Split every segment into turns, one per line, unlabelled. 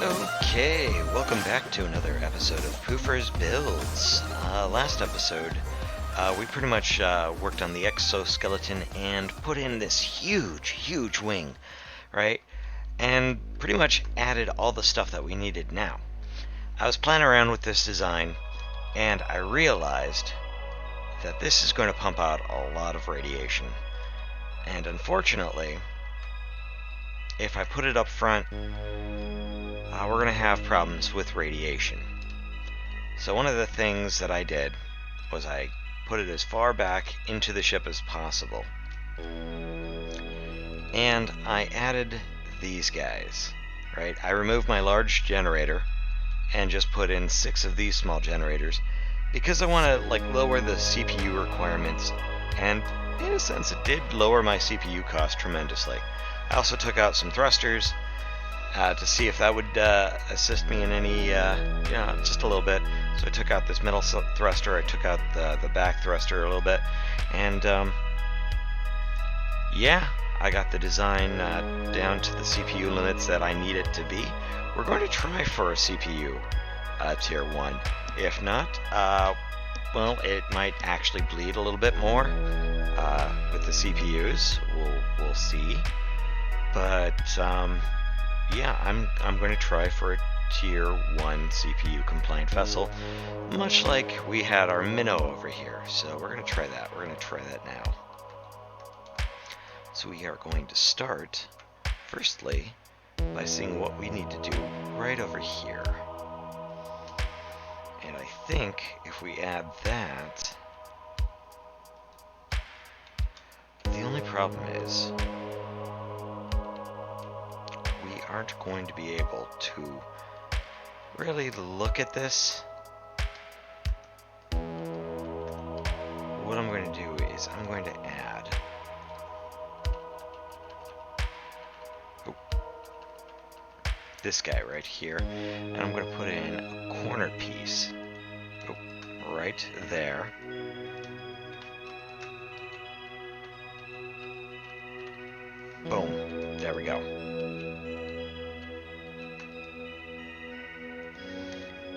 Okay, welcome back to another episode of Poofer's Builds. Last episode, we pretty much worked on the exoskeleton and put in this huge wing, right? And pretty much added all the stuff that we needed now. I was playing around with this design, and I realized that this is going to pump out a lot of radiation. And unfortunately, if I put it up front, we're going to have problems with radiation. So one of the things that I did was I put it as far back into the ship as possible. And I added these guys, right? I removed my large generator and just put in 6 of these small generators because I want to lower the CPU requirements, and in a sense it did lower my CPU cost tremendously. I also took out some thrusters to see if that would assist me in any, just a little bit. So I took out this middle thruster, I took out the back thruster a little bit, and yeah, I got the design down to the CPU limits that I need it to be. We're going to try for a CPU tier 1. If not, well, it might actually bleed a little bit more with the CPUs. We'll see. But yeah, I'm going to try for a tier 1 CPU compliant vessel, much like we had our minnow over here. So we're going to try that. We're going to try that now. So we are going to start, firstly, by seeing what we need to do right over here. And I think if we add that, the only problem is we aren't going to be able to really look at this. What I'm going to do is I'm going to add this guy right here, and I'm going to put in a corner piece right there. Boom, there we go.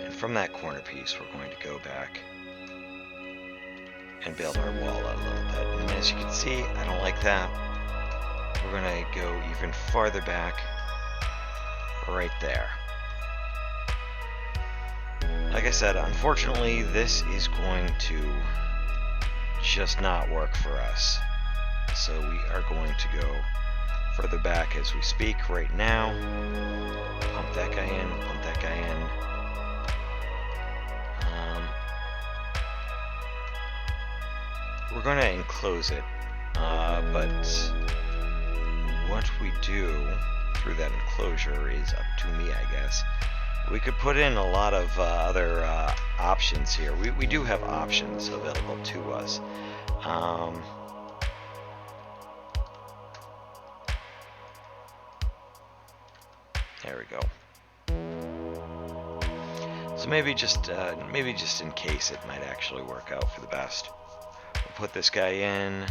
And from that corner piece we're going to go back and build our wall out a little bit. And as you can see, I don't like that. We're going to go even farther back, right there. Like I said, unfortunately, this is going to just not work for us. So we are going to go further back as we speak right now. Pump that guy in, pump that guy in. We're going to enclose it, but what we do through that enclosure is up to me, I guess. We could put in a lot of other options here. We do have options available to us. There we go. So maybe just in case it might actually work out for the best. We'll put this guy in.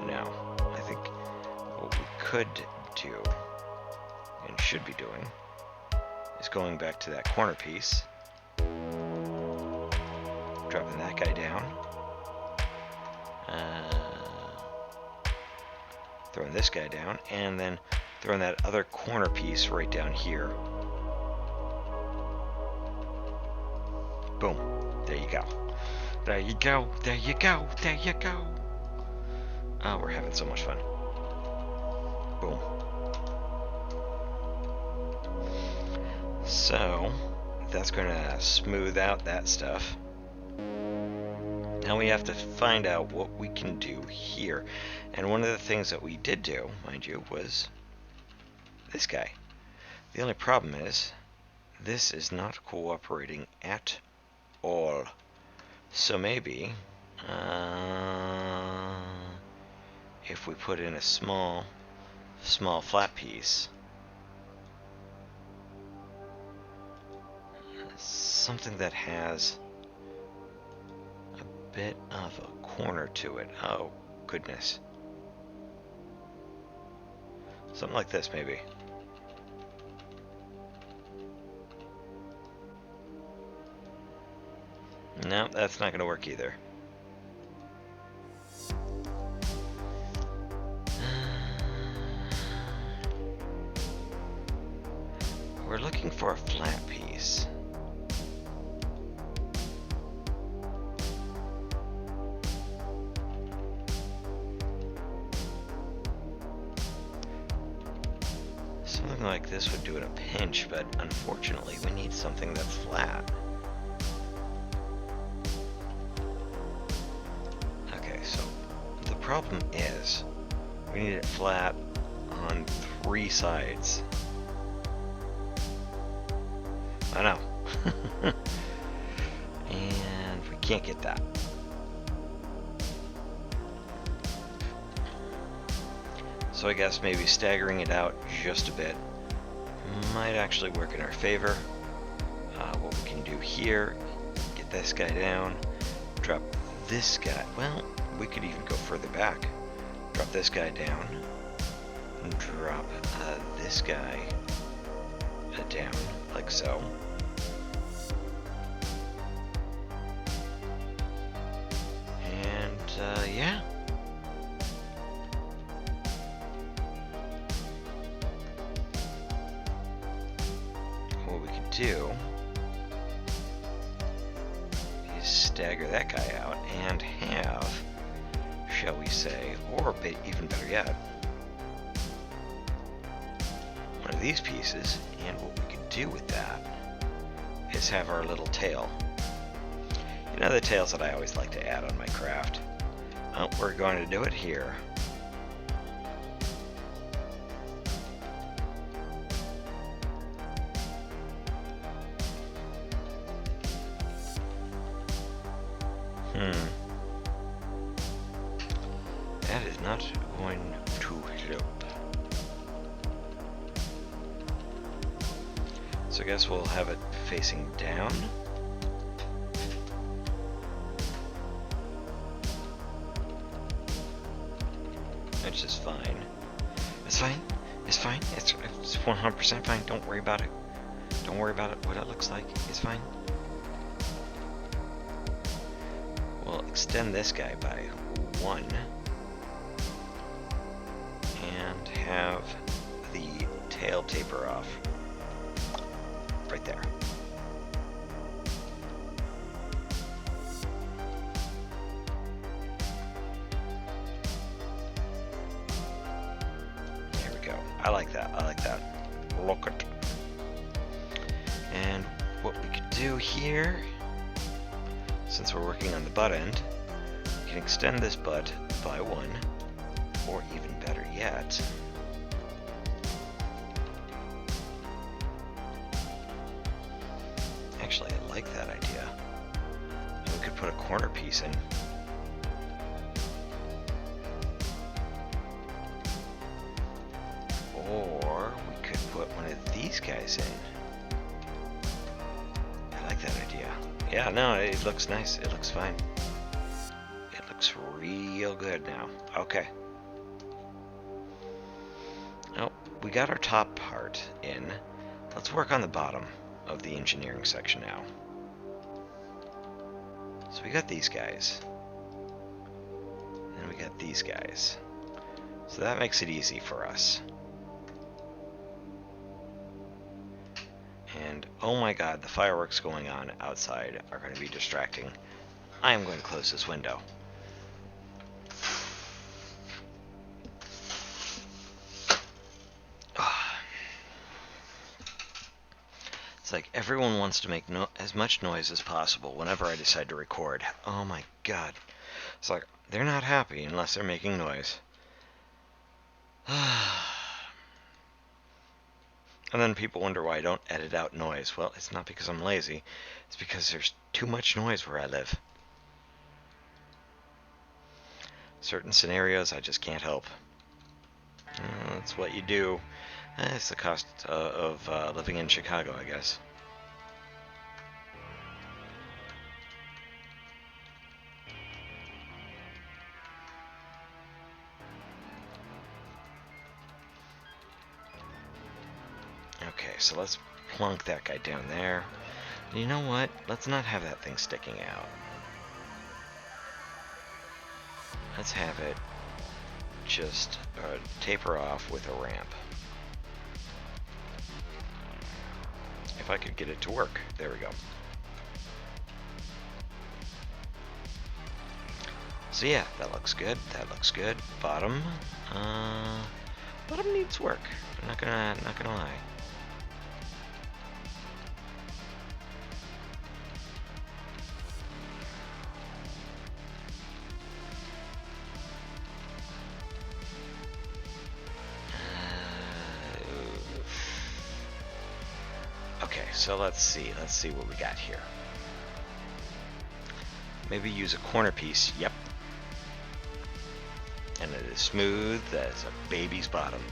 No. I think what we could do, and should be doing, is going back to that corner piece, dropping that guy down, throwing this guy down, and then throwing that other corner piece right down here. Boom. There you go. There you go. There you go. There you go. Oh, we're having so much fun. Boom. So, that's going to smooth out that stuff. Now we have to find out what we can do here. And one of the things that we did do, mind you, was this guy. The only problem is, this is not cooperating at all. So maybe, if we put in a small flat piece, something that has a bit of a corner to it. Oh goodness. Something like this, maybe. No, that's not going to work either. We're looking for a flat piece. Something like this would do it a pinch, but unfortunately we need something that's flat. Okay, so the problem is we need it flat on 3 sides. I know. And we can't get that. So I guess maybe staggering it out just a bit might actually work in our favor. What we can do here, get this guy down, drop this guy. Well, we could even go further back. Drop this guy down, and drop this guy down, like so. And yeah. What we could do is stagger that guy out and have, shall we say, or even better yet, one of these pieces, and what we could do with that is have our little tail. You know the tails that I always like to add on my craft? Well, we're going to do it here. That is not going to help. So I guess we'll have it facing down. Which is fine. It's fine. It's fine. It's 100% fine. Don't worry about it. Don't worry about it. What it looks like. It's fine. We'll extend this guy by 1 and have the tail taper off right there. There we go. I like that. I like that. Look it. And what we could do here, since we're working on the butt end, we can extend this butt by 1, or even better yet, actually I like that idea. We could put a corner piece in. Or we could put one of these guys in. I like that idea. Yeah, no, it looks nice. It looks fine. It looks real good now. Okay. Oh, we got our top part in. Let's work on the bottom of the engineering section now. So we got these guys. And we got these guys. So that makes it easy for us. And oh my god, the fireworks going on outside are going to be distracting. I am going to close this window. It's like everyone wants to make as much noise as possible whenever I decide to record. Oh my god. It's like they're not happy unless they're making noise. And then people wonder why I don't edit out noise. Well, it's not because I'm lazy. It's because there's too much noise where I live. Certain scenarios I just can't help. That's what you do. It's the cost of living in Chicago, I guess. so let's plunk that guy down there. And you know what? Let's not have that thing sticking out. Let's have it just taper off with a ramp. If I could get it to work. There we go. So yeah, that looks good. That looks good. Bottom. Bottom needs work. I'm not gonna lie. Okay, so let's see what we got here. Maybe use a corner piece. Yep. And it is smooth as a baby's bottom.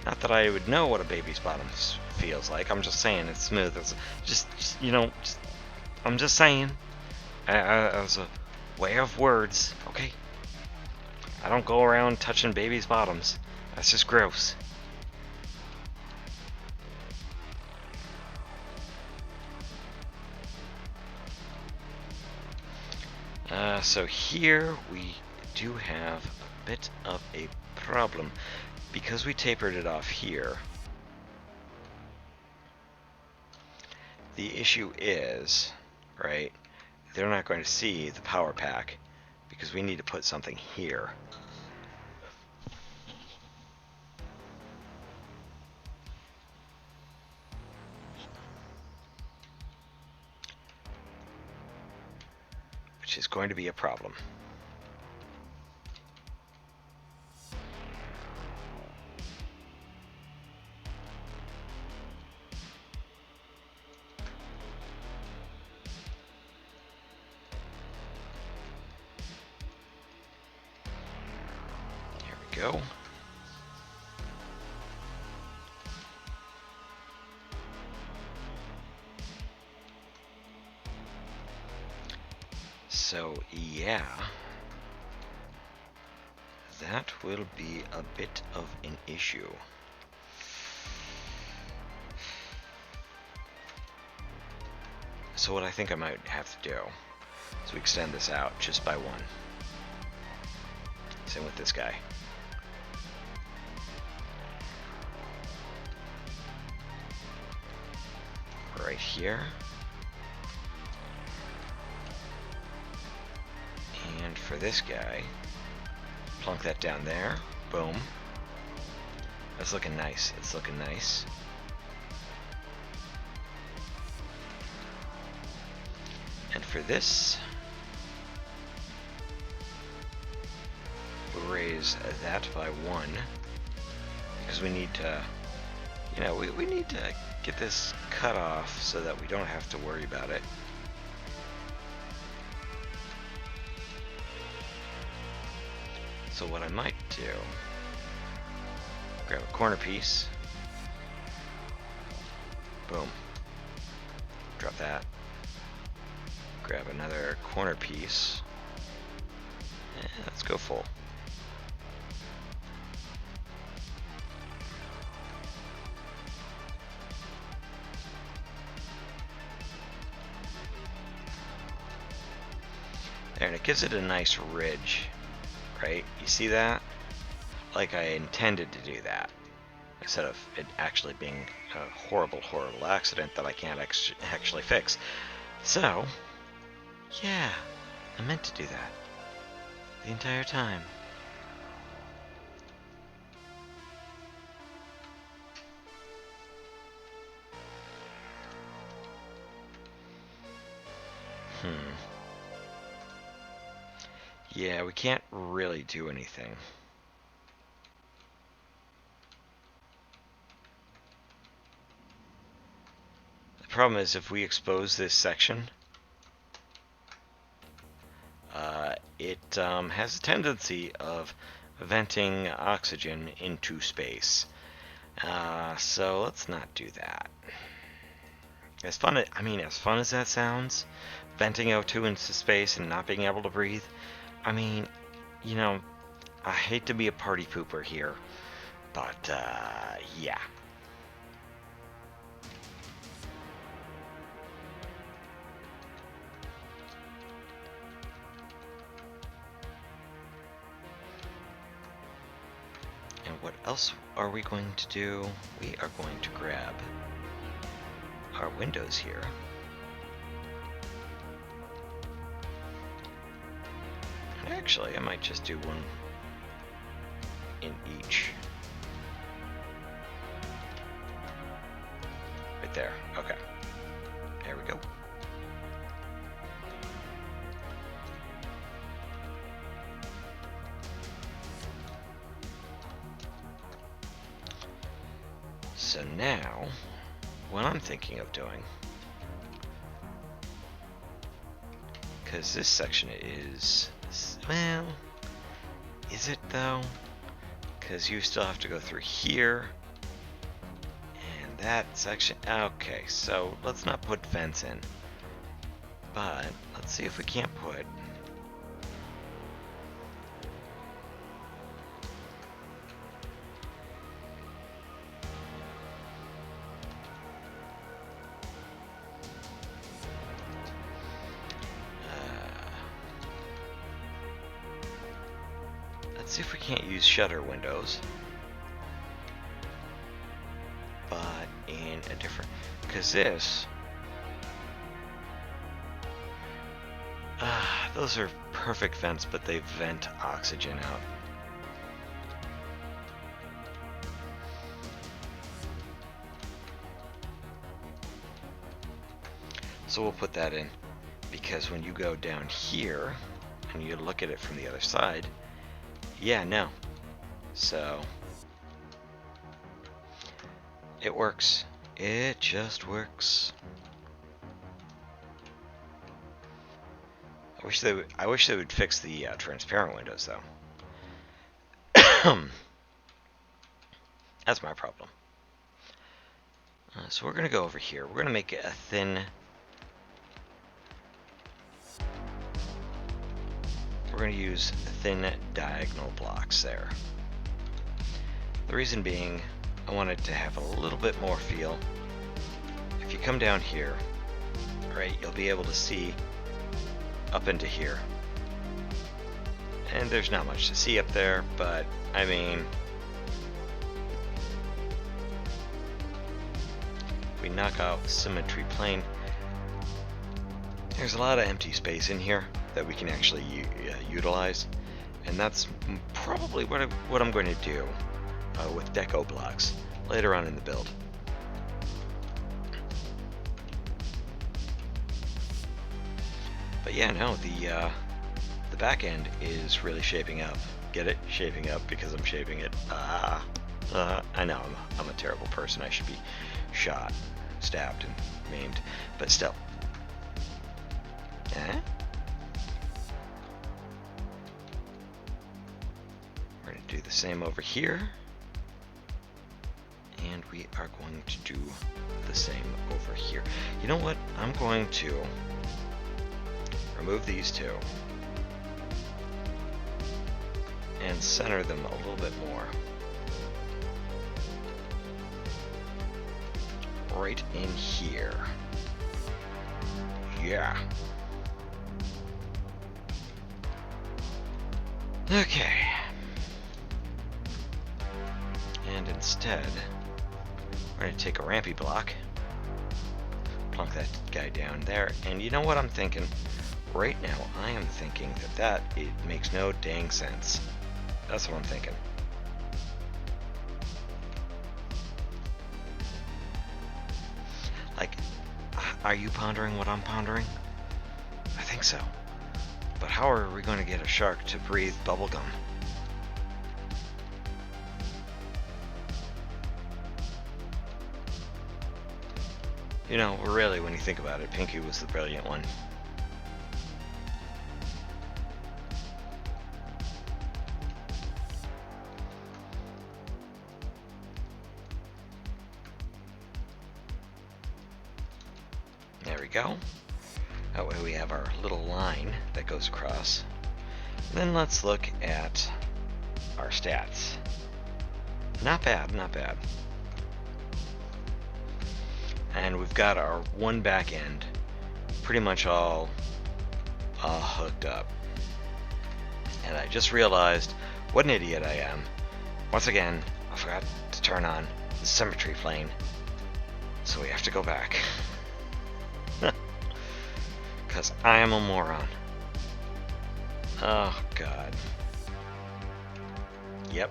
Not that I would know what a baby's bottom feels like. I'm just saying it's smooth. It's just you know, I'm just saying. As a way of words, okay? I don't go around touching babies' bottoms. That's just gross. So here we do have a bit of a problem because we tapered it off here. The issue is, right, they're not going to see the power pack because we need to put something here. Which is going to be a problem. There we go. So, yeah, that will be a bit of an issue. So what I think I might have to do is we extend this out just by one. Same with this guy. Right here. And for this guy, plunk that down there. Boom. That's looking nice. It's looking nice. And for this, we'll raise that by one because we need to, you know, we need to get this cut off so that we don't have to worry about it. So what I might do, grab a corner piece, boom, drop that, grab another corner piece, and let's go full. There, and it gives it a nice ridge. Right? You see that? Like I intended to do that. Instead of it actually being a horrible, horrible accident that I can't actually fix. So, yeah, I meant to do that. The entire time. Yeah, we can't really do anything. The problem is if we expose this section, it has a tendency of venting oxygen into space. So let's not do that. As fun as that sounds, venting O2 into space and not being able to breathe, I mean, you know, I hate to be a party pooper here, but, yeah. what else are we going to do? We are going to grab our windows here. And actually, I might just do one in each. Right there. Okay. There we go. So now, what I'm thinking of doing, because this section is, well, is it though? Because you still have to go through here, and that section, okay, so let's not put fence in, but let's see if we can't put see if we can't use shutter windows, but in a different, because this, those are perfect vents, but they vent oxygen out. So we'll put that in, because when you go down here and you look at it from the other side, yeah, no. So it works. It just works. I wish they would fix the transparent windows though. That's my problem. So we're gonna go over here. We're gonna make it a thin. We're going to use thin diagonal blocks there. The reason being, I want it to have a little bit more feel. If you come down here, right, you'll be able to see up into here. And there's not much to see up there, but I mean, if we knock out symmetry plane, there's a lot of empty space in here that we can actually utilize, and that's probably what I'm going to do with deco blocks later on in the build. But yeah, no, the back end is really shaping up. Get it? Shaping up because I'm shaping it. I know I'm a terrible person. I should be shot, stabbed, and maimed, but still. We're going to do the same over here, and we are going to do the same over here. You know what? I'm going to remove these two and center them a little bit more. Right in here. Yeah. Okay. And instead, we're going to take a rampy block, plunk that guy down there, and you know what I'm thinking? Right now, I am thinking that it makes no dang sense. That's what I'm thinking. Like, are you pondering what I'm pondering? I think so. But how are we going to get a shark to breathe bubblegum? You know, really, when you think about it, Pinky was the brilliant one. There we go. That way we have our little line that goes across. Then let's look at our stats. Not bad, not bad. And we've got our one back end pretty much all hooked up. And I just realized what an idiot I am. Once again, I forgot to turn on the symmetry plane. So we have to go back. Because I am a moron. Oh, God. Yep.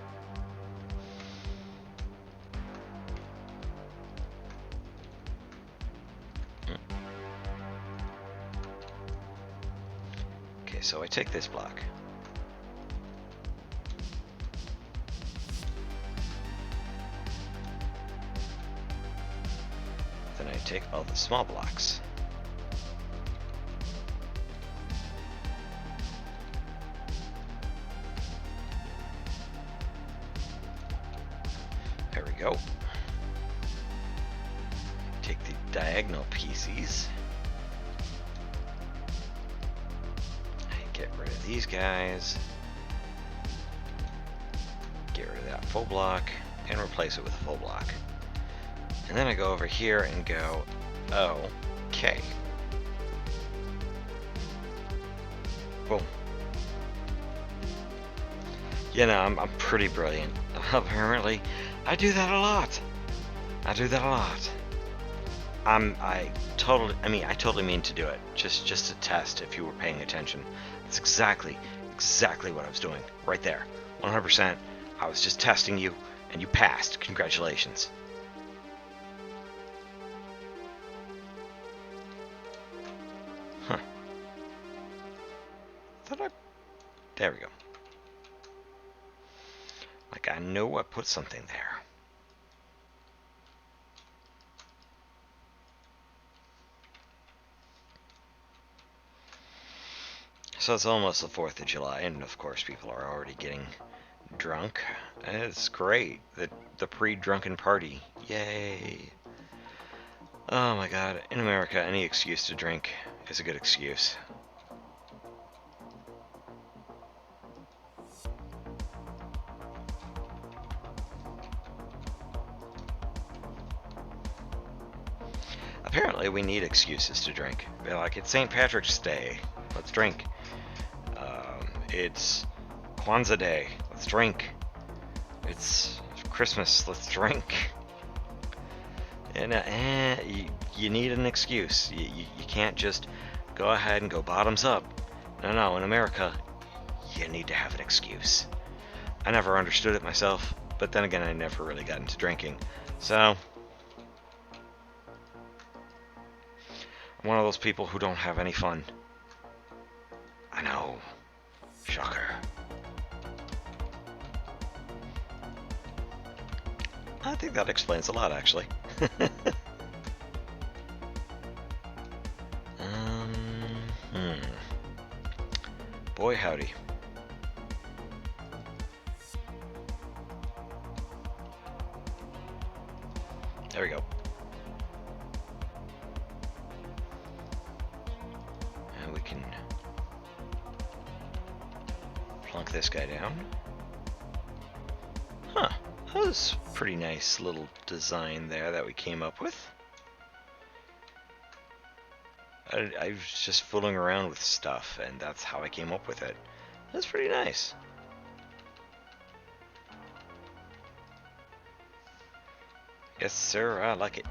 Okay, so I take this block. Then I take all the small blocks. There we go. Take the diagonal pieces. Get rid of these guys. Get rid of that full block and replace it with a full block. And then I go over here and go, okay. Boom. You know, I'm pretty brilliant. Apparently, I do that a lot. I totally mean to do it. Just to test if you were paying attention. That's exactly what I was doing. Right there. 100%. I was just testing you, and you passed. Congratulations. Huh. There we go. Like, I know I put something there. So it's almost the 4th of July, and of course people are already getting drunk. And it's great. The pre-drunken party. Yay. Oh my god. In America, any excuse to drink is a good excuse. Apparently we need excuses to drink. They're like, it's St. Patrick's Day. Let's drink. It's Kwanzaa Day. Let's drink. It's Christmas. Let's drink. And you need an excuse. You can't just go ahead and go bottoms up. No, in America, you need to have an excuse. I never understood it myself, but then again, I never really got into drinking. So, I'm one of those people who don't have any fun. I know. Shocker. I think that explains a lot, actually. Boy, howdy. There we go. And we can plunk this guy down. Huh. That was a pretty nice little design there that we came up with. I was just fooling around with stuff, and that's how I came up with it. That's pretty nice. Yes, sir, I like it.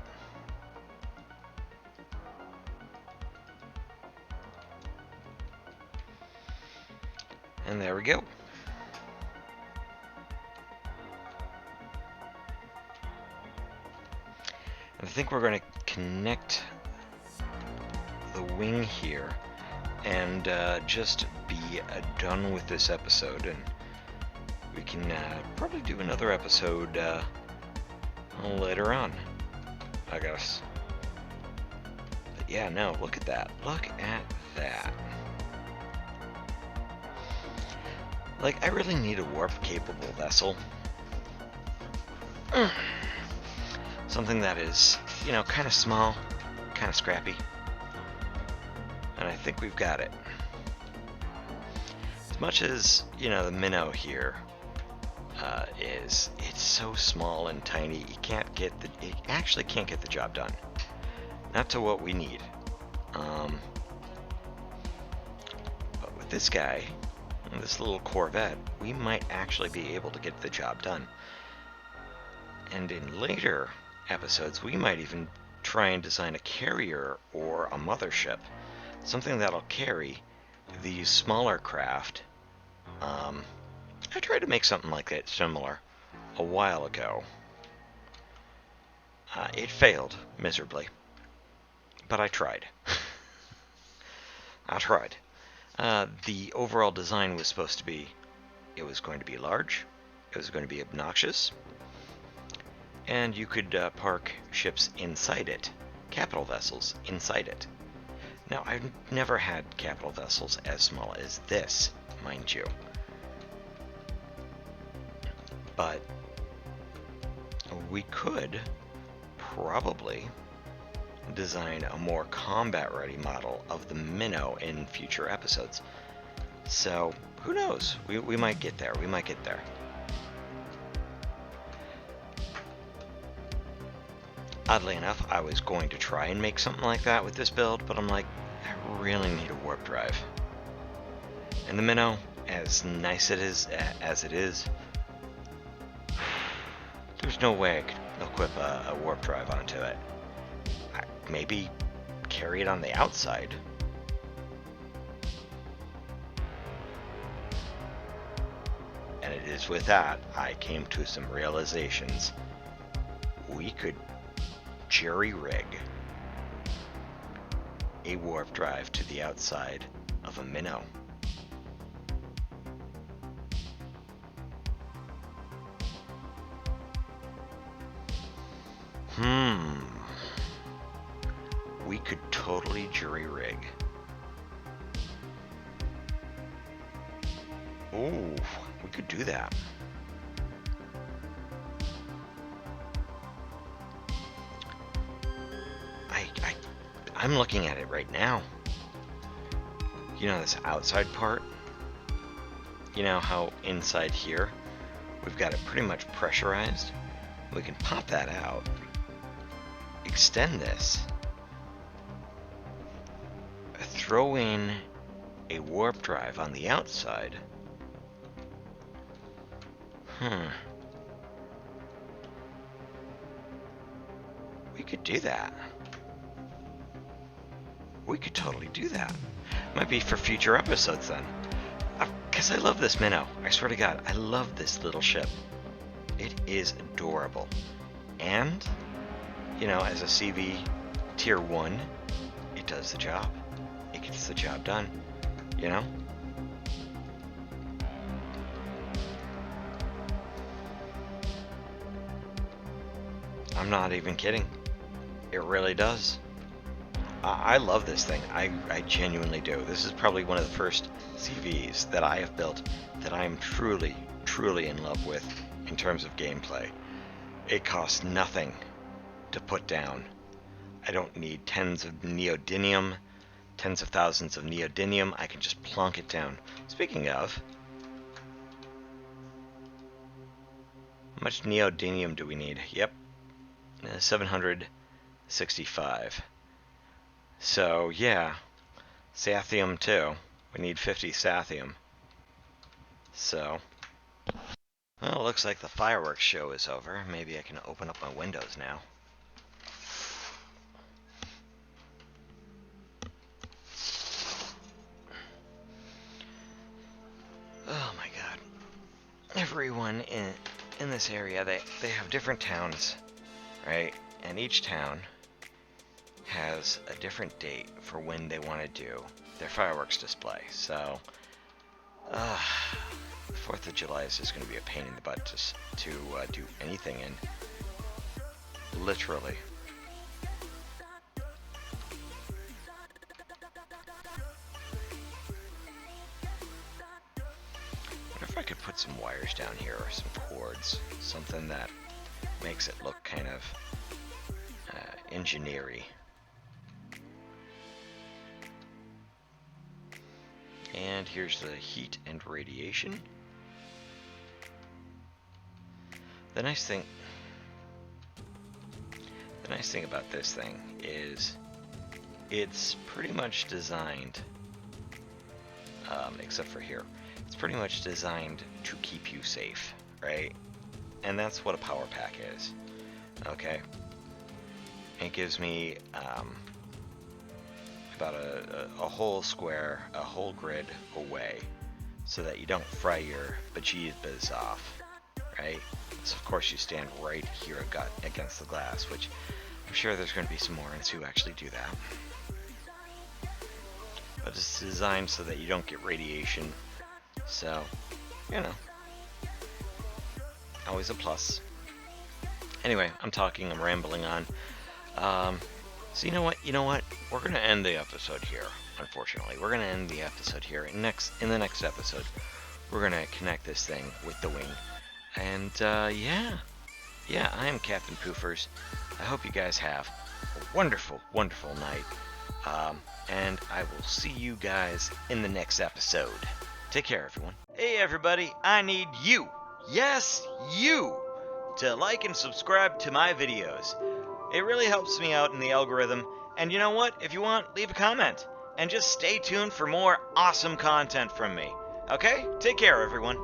And there we go. And I think we're going to connect the wing here and just be done with this episode, and we can probably do another episode later on, I guess. But yeah, no, look at that. Look at that. Like, I really need a warp-capable vessel. Something that is, you know, kind of small, kind of scrappy. And I think we've got it. As much as, you know, the minnow here it's so small and tiny, it actually can't get the job done. Not to what we need. But with this guy, this little Corvette, we might actually be able to get the job done. And in later episodes, we might even try and design a carrier or a mothership. Something that'll carry these smaller craft. I tried to make something like that similar a while ago. It failed miserably, but I tried. I tried. The overall design was supposed to be, it was going to be large, it was going to be obnoxious, and you could park ships inside it, capital vessels inside it. Now, I've never had capital vessels as small as this, mind you. But we could probably design a more combat-ready model of the minnow in future episodes. So, who knows? We might get there. We might get there. Oddly enough, I was going to try and make something like that with this build, but I'm like, I really need a warp drive. And the minnow, as nice as it is, there's no way I could equip a warp drive onto it. Maybe carry it on the outside. And it is with that I came to some realizations. We could jerry-rig a warp drive to the outside of a minnow. We could totally jury-rig. Ooh, we could do that. I'm looking at it right now. You know this outside part? You know how inside here we've got it pretty much pressurized? We can pop that out, extend this, throw in a warp drive on the outside. We could do that. We could totally do that. Might be for future episodes then. Because I love this minnow. I swear to God, I love this little ship. It is adorable. And, you know, as a CV Tier 1, it does the job. It gets the job done, you know? I'm not even kidding. It really does. I love this thing. I genuinely do. This is probably one of the first CVs that I have built that I am truly, truly in love with in terms of gameplay. It costs nothing to put down. I don't need tens of neodymium, tens of thousands of neodymium. I can just plonk it down. Speaking of, how much neodymium do we need? Yep, 765. So, yeah, sathium too. We need 50 sathium. So, well, it looks like the fireworks show is over. Maybe I can open up my windows now. Oh my God. Everyone in this area, they have different towns, right? And each town has a different date for when they want to do their fireworks display. So, 4th of July is just going to be a pain in the butt to do anything in. Literally. I wonder if I could put some wires down here or some cords, something that makes it look kind of engineering. And here's the heat and radiation. The nice thing about this thing is it's pretty much designed, except for here, it's pretty much designed to keep you safe, right? And that's what a power pack is. Okay. It gives me about a whole square, a whole grid away, so that you don't fry your bejeebas off, right? So of course you stand right here against the glass, which I'm sure there's going to be some Morans who actually do that. But it's designed so that you don't get radiation, so, you know, always a plus. Anyway, I'm rambling on. So you know what? We're gonna end the episode here. Unfortunately, we're gonna end the episode here. In the next episode, we're gonna connect this thing with the wing. And yeah, I am Captain Poofers. I hope you guys have a wonderful, wonderful night. And I will see you guys in the next episode. Take care, everyone. Hey, everybody! I need you. Yes, you, to like and subscribe to my videos. It really helps me out in the algorithm, and you know what? If you want, leave a comment, and just stay tuned for more awesome content from me. Okay? Take care, everyone.